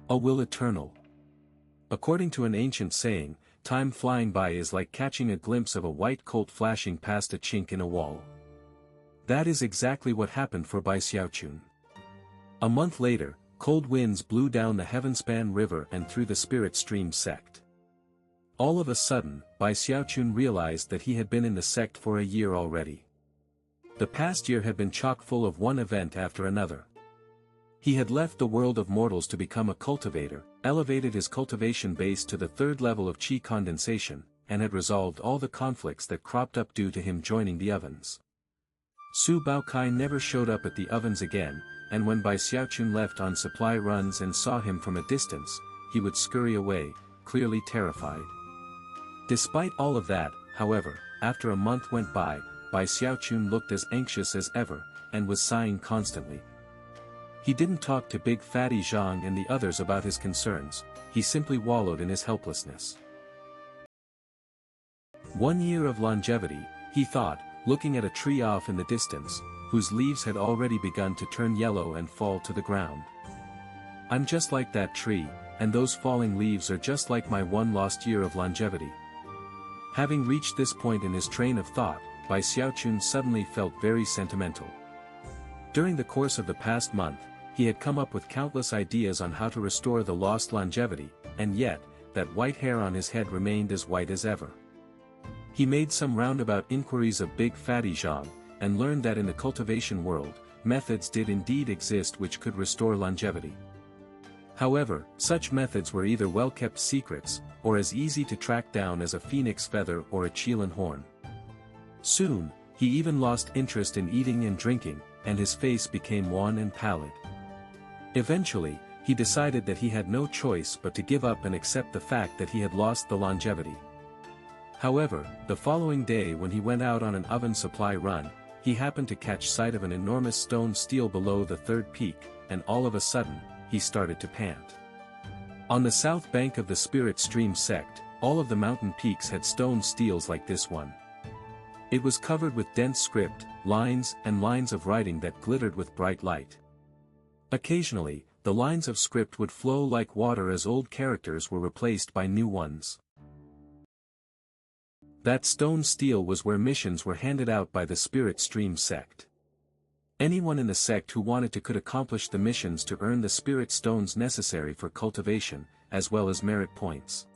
A will eternal. According to an ancient saying, time flying by is like catching a glimpse of a white colt flashing past a chink in a wall. That is exactly what happened for Bai Xiaochun. A month later, cold winds blew down the Heavenspan River and through the Spirit Stream Sect. All of a sudden, Bai Xiaochun realized that he had been in the sect for a year already. The past year had been chock full of one event after another. He had left the world of mortals to become a cultivator, elevated his cultivation base to the third level of qi condensation, and had resolved all the conflicts that cropped up due to him joining the ovens. Su Baokai never showed up at the ovens again, and when Bai Xiaochun left on supply runs and saw him from a distance, he would scurry away, clearly terrified. Despite all of that, however, after a month went by, Bai Xiaochun looked as anxious as ever, and was sighing constantly. He didn't talk to Big Fatty Zhang and the others about his concerns, he simply wallowed in his helplessness. 1 year of longevity, he thought, looking at a tree off in the distance, whose leaves had already begun to turn yellow and fall to the ground. I'm just like that tree, and those falling leaves are just like my one lost year of longevity. Having reached this point in his train of thought, Bai Xiaochun suddenly felt very sentimental. During the course of the past month, he had come up with countless ideas on how to restore the lost longevity, and yet, that white hair on his head remained as white as ever. He made some roundabout inquiries of Big Fatty Zhang, and learned that in the cultivation world, methods did indeed exist which could restore longevity. However, such methods were either well-kept secrets, or as easy to track down as a phoenix feather or a Qilin horn. Soon, he even lost interest in eating and drinking, and his face became wan and pallid. Eventually, he decided that he had no choice but to give up and accept the fact that he had lost the longevity. However, the following day when he went out on an oven supply run, he happened to catch sight of an enormous stone stele below the third peak, and all of a sudden, he started to pant. On the south bank of the Spirit Stream Sect, all of the mountain peaks had stone steles like this one. It was covered with dense script, lines and lines of writing that glittered with bright light. Occasionally, the lines of script would flow like water as old characters were replaced by new ones. That stone stele was where missions were handed out by the Spirit Stream Sect. Anyone in the sect who wanted to could accomplish the missions to earn the spirit stones necessary for cultivation, as well as merit points.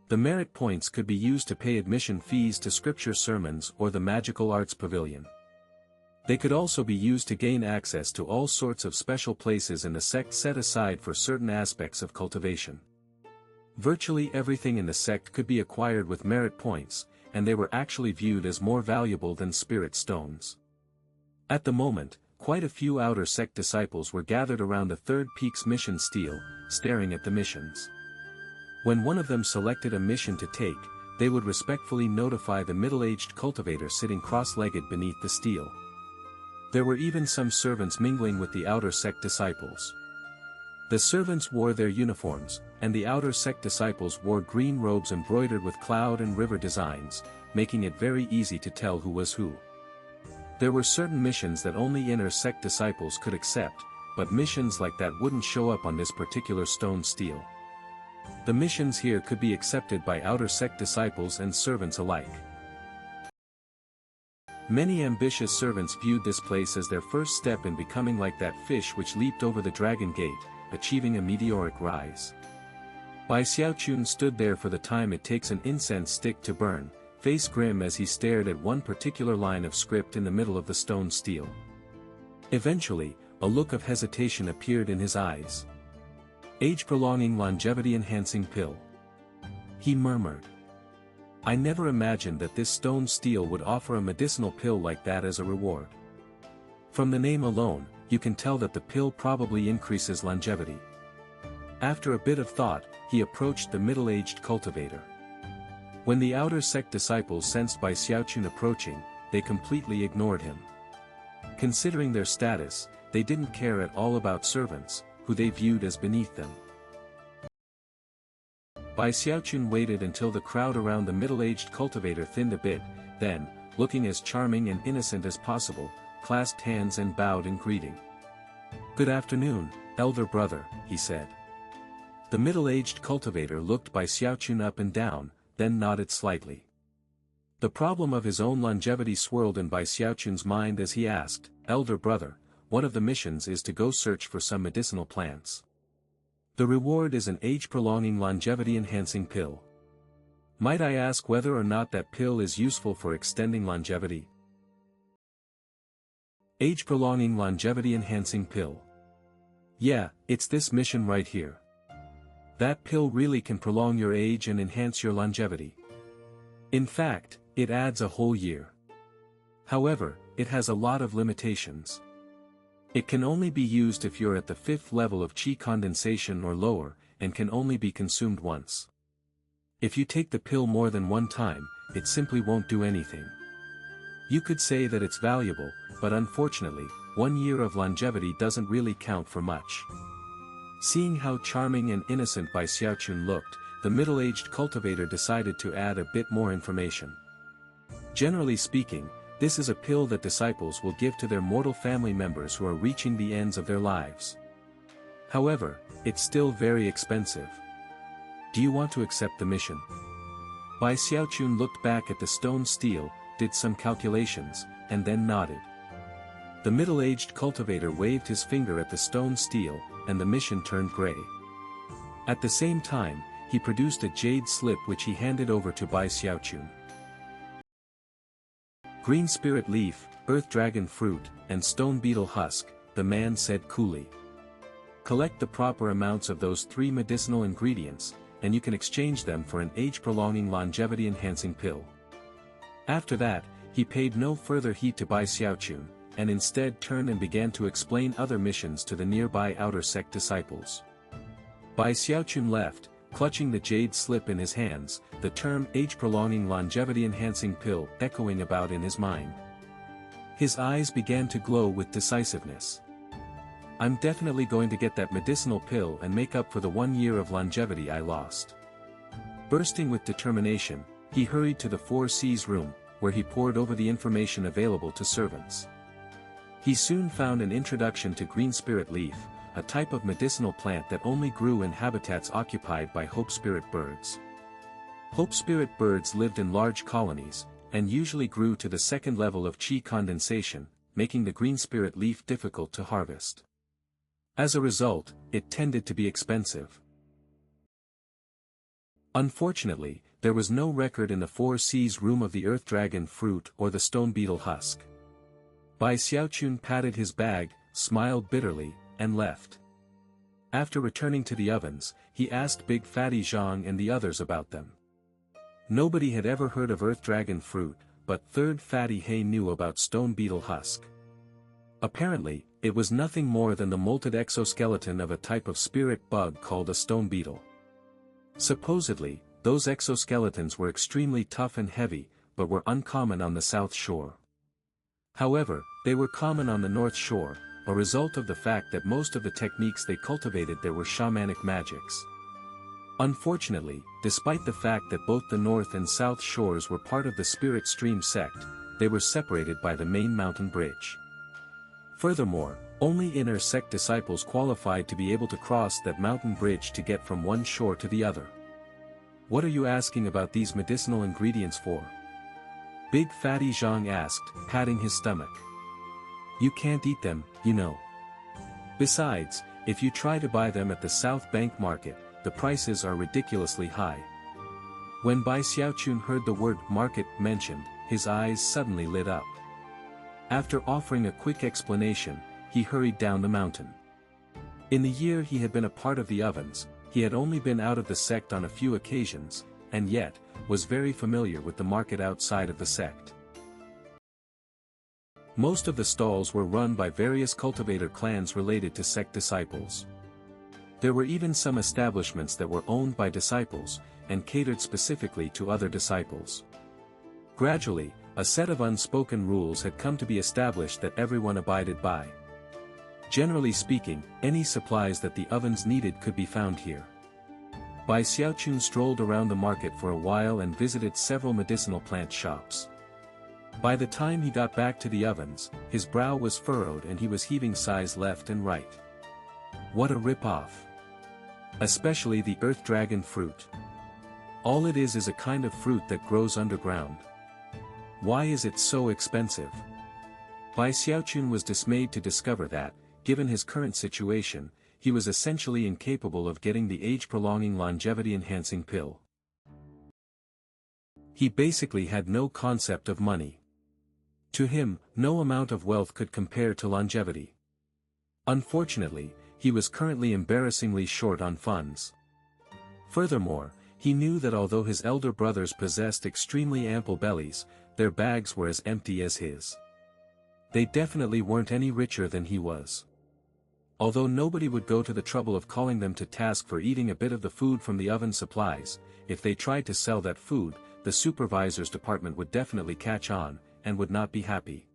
The merit points could be used to pay admission fees to scripture sermons or the magical arts pavilion. They could also be used to gain access to all sorts of special places in the sect set aside for certain aspects of cultivation. Virtually everything in the sect could be acquired with merit points, and they were actually viewed as more valuable than spirit stones. At the moment, quite a few outer sect disciples were gathered around the third peak's mission stele, staring at the missions. When one of them selected a mission to take, they would respectfully notify the middle-aged cultivator sitting cross-legged beneath the stele. There were even some servants mingling with the outer sect disciples. The servants wore their uniforms, and the outer sect disciples wore green robes embroidered with cloud and river designs, making it very easy to tell who was who. There were certain missions that only inner sect disciples could accept, but missions like that wouldn't show up on this particular stone stele. The missions here could be accepted by outer sect disciples and servants alike. Many ambitious servants viewed this place as their first step in becoming like that fish which leaped over the dragon gate, achieving a meteoric rise. Bai Xiaochun stood there for the time it takes an incense stick to burn, face grim as he stared at one particular line of script in the middle of the stone stele. Eventually, a look of hesitation appeared in his eyes. Age-Prolonging Longevity-Enhancing Pill. He murmured. I never imagined that this stone stele would offer a medicinal pill like that as a reward. From the name alone, you can tell that the pill probably increases longevity. After a bit of thought, he approached the middle-aged cultivator. When the outer sect disciples sensed Bai Xiaochun approaching, they completely ignored him. Considering their status, they didn't care at all about servants, who they viewed as beneath them. Bai Xiaochun waited until the crowd around the middle-aged cultivator thinned a bit, then, looking as charming and innocent as possible, clasped hands and bowed in greeting. "Good afternoon, elder brother," he said. The middle-aged cultivator looked Bai Xiaochun up and down, then nodded slightly. The problem of his own longevity swirled in Bai Xiaochun's mind as he asked, "Elder brother, one of the missions is to go search for some medicinal plants. The reward is an age-prolonging longevity-enhancing pill. Might I ask whether or not that pill is useful for extending longevity?" Age-prolonging longevity-enhancing pill. Yeah, it's this mission right here. That pill really can prolong your age and enhance your longevity. In fact, it adds a whole year. However, it has a lot of limitations. It can only be used if you're at the 5th level of qi condensation or lower, and can only be consumed once. If you take the pill more than one time, it simply won't do anything. You could say that it's valuable, but unfortunately, 1 year of longevity doesn't really count for much. Seeing how charming and innocent Bai Xiaochun looked, the middle-aged cultivator decided to add a bit more information. Generally speaking, this is a pill that disciples will give to their mortal family members who are reaching the ends of their lives. However, it's still very expensive. Do you want to accept the mission? Bai Xiaochun looked back at the stone stele, did some calculations, and then nodded. The middle-aged cultivator waved his finger at the stone stele, and the mission turned gray. At the same time, he produced a jade slip which he handed over to Bai Xiaochun. Greenspirit leaf, earth dragon fruit, and stone beetle husk, the man said coolly. Collect the proper amounts of those 3 medicinal ingredients, and you can exchange them for an age-prolonging longevity-enhancing pill. After that, he paid no further heed to Bai Xiaochun, and instead turned and began to explain other missions to the nearby outer sect disciples. Bai Xiaochun left, clutching the jade slip in his hands, the term age-prolonging longevity-enhancing pill echoing about in his mind. His eyes began to glow with decisiveness. I'm definitely going to get that medicinal pill and make up for the 1 year of longevity I lost. Bursting with determination, he hurried to the 4C's room, where he pored over the information available to servants. He soon found an introduction to Greenspirit leaf, a type of medicinal plant that only grew in habitats occupied by Hopespirit birds. Hopespirit birds lived in large colonies, and usually grew to the 2nd level of qi condensation, making the Greenspirit leaf difficult to harvest. As a result, it tended to be expensive. Unfortunately, there was no record in the 4C's room of the earth dragon fruit or the stone beetle husk. Bai Xiaochun patted his bag, smiled bitterly, and left. After returning to the ovens, he asked Big Fatty Zhang and the others about them. Nobody had ever heard of earth dragon fruit, but Third Fatty Hay knew about stone beetle husk. Apparently, it was nothing more than the molted exoskeleton of a type of spirit bug called a stone beetle. Supposedly, those exoskeletons were extremely tough and heavy, but were uncommon on the south shore. However, they were common on the north shore, a result of the fact that most of the techniques they cultivated there were shamanic magics. Unfortunately, despite the fact that both the north and south shores were part of the Spirit Stream Sect, they were separated by the main mountain bridge. Furthermore, only inner sect disciples qualified to be able to cross that mountain bridge to get from one shore to the other. What are you asking about these medicinal ingredients for? Big Fatty Zhang asked, patting his stomach. You can't eat them, you know. Besides, if you try to buy them at the South Bank market, the prices are ridiculously high. When Bai Xiaochun heard the word market mentioned, his eyes suddenly lit up. After offering a quick explanation, he hurried down the mountain. In the year he had been a part of the ovens, he had only been out of the sect on a few occasions, and yet, was very familiar with the market outside of the sect. Most of the stalls were run by various cultivator clans related to sect disciples. There were even some establishments that were owned by disciples, and catered specifically to other disciples. Gradually, a set of unspoken rules had come to be established that everyone abided by. Generally speaking, any supplies that the ovens needed could be found here. Bai Xiaochun strolled around the market for a while and visited several medicinal plant shops. By the time he got back to the ovens, his brow was furrowed and he was heaving sighs left and right. What a rip-off. Especially the earth dragon fruit. All it is a kind of fruit that grows underground. Why is it so expensive? Bai Xiaochun was dismayed to discover that, given his current situation, he was essentially incapable of getting the age-prolonging longevity-enhancing pill. He basically had no concept of money. To him, no amount of wealth could compare to longevity. Unfortunately, he was currently embarrassingly short on funds. Furthermore, he knew that although his elder brothers possessed extremely ample bellies, their bags were as empty as his. They definitely weren't any richer than he was. Although nobody would go to the trouble of calling them to task for eating a bit of the food from the oven supplies, if they tried to sell that food, the Supervisors Department would definitely catch on, and would not be happy.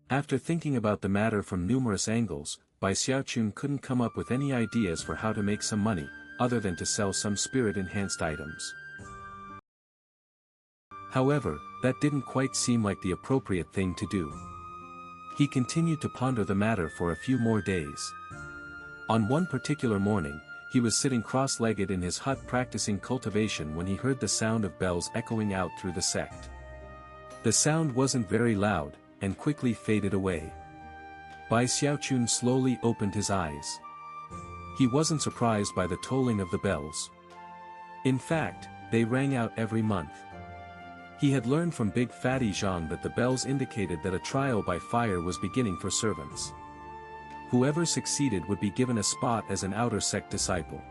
After thinking about the matter from numerous angles, Bai Xiaochun couldn't come up with any ideas for how to make some money, other than to sell some spirit-enhanced items. However, that didn't quite seem like the appropriate thing to do. He continued to ponder the matter for a few more days. On one particular morning, he was sitting cross-legged in his hut practicing cultivation when he heard the sound of bells echoing out through the sect. The sound wasn't very loud, and quickly faded away. Bai Xiaochun slowly opened his eyes. He wasn't surprised by the tolling of the bells. In fact, they rang out every month. He had learned from Big Fatty Zhang that the bells indicated that a trial by fire was beginning for servants. Whoever succeeded would be given a spot as an outer sect disciple.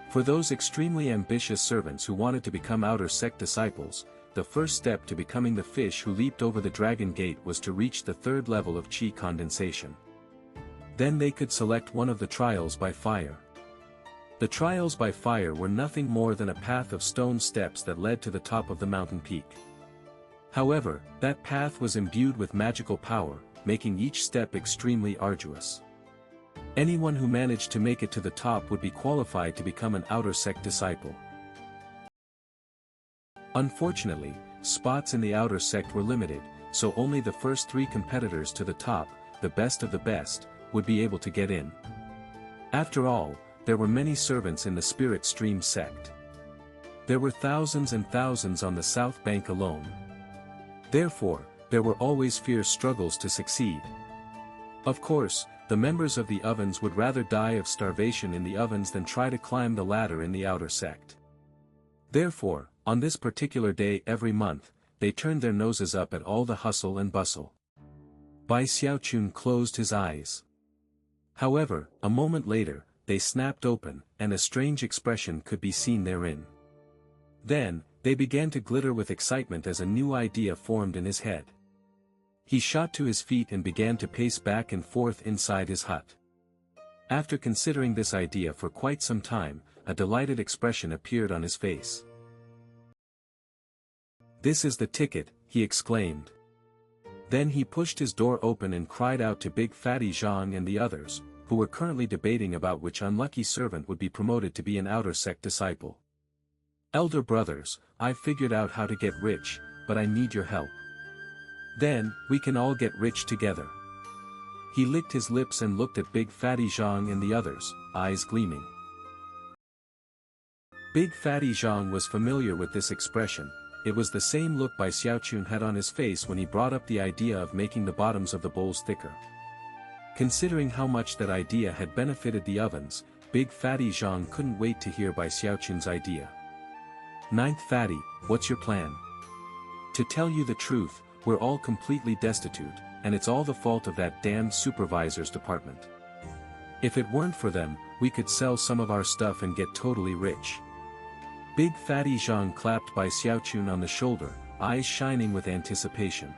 For those extremely ambitious servants who wanted to become outer sect disciples, the first step to becoming the fish who leaped over the dragon gate was to reach the third level of chi condensation. Then they could select one of the trials by fire. The trials by fire were nothing more than a path of stone steps that led to the top of the mountain peak. However, that path was imbued with magical power, making each step extremely arduous. Anyone who managed to make it to the top would be qualified to become an outer sect disciple. Unfortunately, spots in the outer sect were limited, so only the first 3 competitors to the top, the best of the best, would be able to get in. After all, there were many servants in the Spirit Stream Sect. There were thousands and thousands on the South Bank alone. Therefore, there were always fierce struggles to succeed. Of course, the members of the ovens would rather die of starvation in the ovens than try to climb the ladder in the outer sect. Therefore, on this particular day every month, they turned their noses up at all the hustle and bustle. Bai Xiaochun closed his eyes. However, a moment later, they snapped open, and a strange expression could be seen therein. Then, they began to glitter with excitement as a new idea formed in his head. He shot to his feet and began to pace back and forth inside his hut. After considering this idea for quite some time, a delighted expression appeared on his face. "This is the ticket," he exclaimed. Then he pushed his door open and cried out to Big Fatty Zhang and the others, who were currently debating about which unlucky servant would be promoted to be an outer sect disciple. "Elder brothers, I've figured out how to get rich, but I need your help. Then, we can all get rich together." He licked his lips and looked at Big Fatty Zhang and the others, eyes gleaming. Big Fatty Zhang was familiar with this expression. It was the same look Bai Xiaochun had on his face when he brought up the idea of making the bottoms of the bowls thicker. Considering how much that idea had benefited the ovens, Big Fatty Zhang couldn't wait to hear Bai Xiaochun's idea. "Ninth Fatty, what's your plan?" "To tell you the truth, we're all completely destitute, and it's all the fault of that damned Supervisors Department. If it weren't for them, we could sell some of our stuff and get totally rich." Big Fatty Zhang clapped Bai Xiaochun on the shoulder, eyes shining with anticipation.